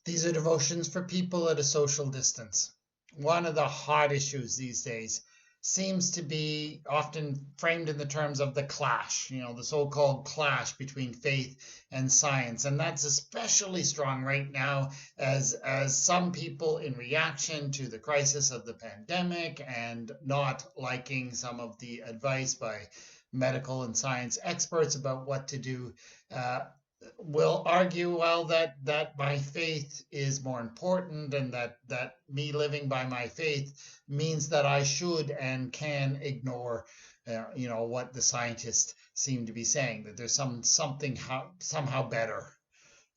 These are devotions for people at a social distance. One of the hot issues these days seems to be often framed in the terms of the clash, the so-called clash between faith and science. And that's especially strong right now as some people, in reaction to the crisis of the pandemic and not liking some of the advice by medical and science experts about what to do, uh, will argue, well, that my faith is more important, and that me living by my faith means that I should and can ignore what the scientists seem to be saying, that there's something somehow better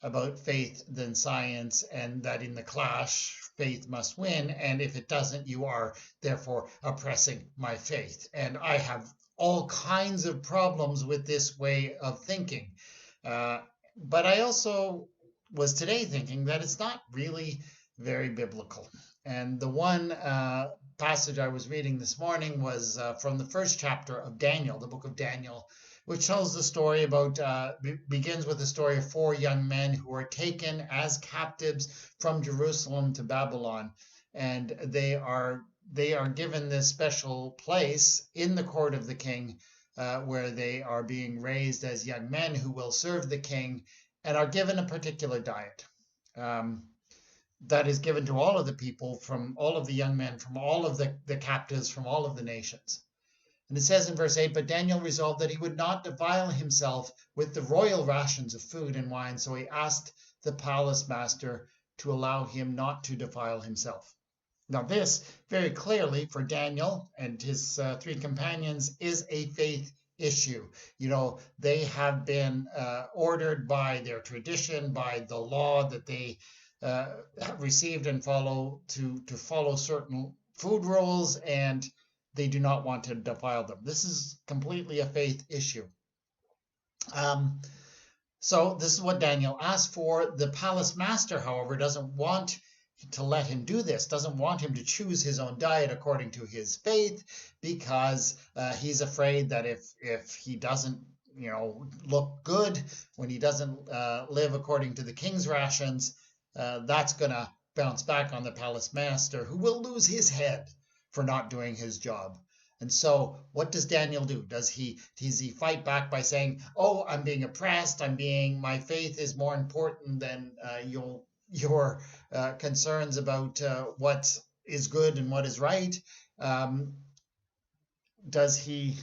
about faith than science, and that in the clash faith must win, and if it doesn't, you are therefore oppressing my faith. And I have all kinds of problems with this way of thinking. uh, but I also was today thinking that it's not really very biblical. And the one passage I was reading this morning was from the first chapter of Daniel, the book of Daniel, which tells the story about, begins with the story of four young men who were taken as captives from Jerusalem to Babylon. And they are given this special place in the court of the king, where they are being raised as young men who will serve the king, and are given a particular diet um, that is given to all of the people, from all of the young men, from all of the captives, from all of the nations. And it says in verse 8, but Daniel resolved that he would not defile himself with the royal rations of food and wine, so he asked the palace master to allow him not to defile himself. Now, this very clearly for Daniel and his three companions is a faith issue. They have been ordered by their tradition, by the law that they have received and follow, to follow certain food rules, and they do not want to defile them. This is completely a faith issue. So this is what Daniel asked for. The palace master, however, doesn't want to let him do this, doesn't want him to choose his own diet according to his faith, because he's afraid that if he doesn't look good, when he doesn't live according to the king's rations, that's going to bounce back on the palace master, who will lose his head for not doing his job. And so what does Daniel do? Does he fight back by saying, oh, I'm being oppressed, my faith is more important than your concerns about what is good and what is right? Does he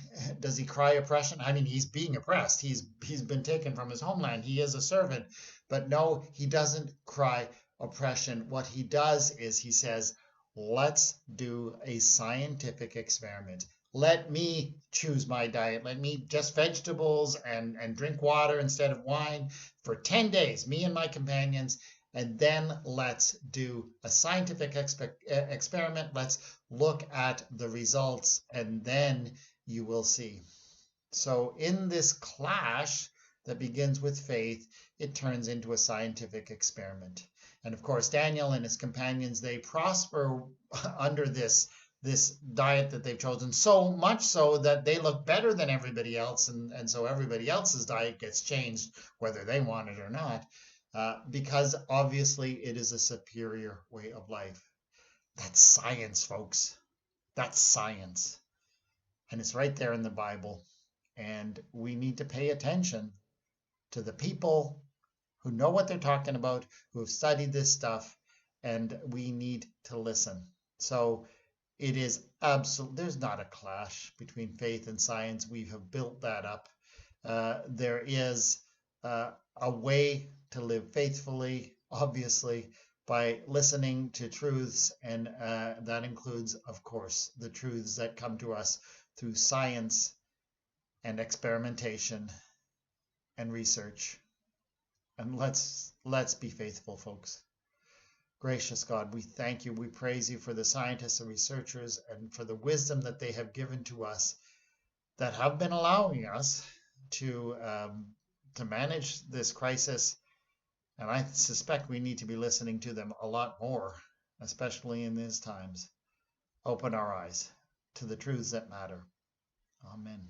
cry oppression? I mean, he's being oppressed. He's been taken from his homeland. He is a servant. But no, he doesn't cry oppression. What he does is he says, let's do a scientific experiment. Let me choose my diet. Let me just vegetables and drink water instead of wine for 10 days, me and my companions. And then let's do a scientific experiment. Let's look at the results, and then you will see. So in this clash that begins with faith, it turns into a scientific experiment. And of course, Daniel and his companions, they prosper under this diet that they've chosen, so much so that they look better than everybody else. And so everybody else's diet gets changed, whether they want it or not. Because obviously it is a superior way of life. That's science, folks. That's science. And it's right there in the Bible. And we need to pay attention to the people who know what they're talking about, who have studied this stuff, and we need to listen. So it is there's not a clash between faith and science. We have built that up. There is a way to live faithfully, obviously, by listening to truths, and that includes, of course, the truths that come to us through science and experimentation and research. And let's be faithful, folks. Gracious God, we thank you, we praise you for the scientists and researchers, and for the wisdom that they have given to us, that have been allowing us to manage this crisis. And I suspect we need to be listening to them a lot more, especially in these times. Open our eyes to the truths that matter. Amen.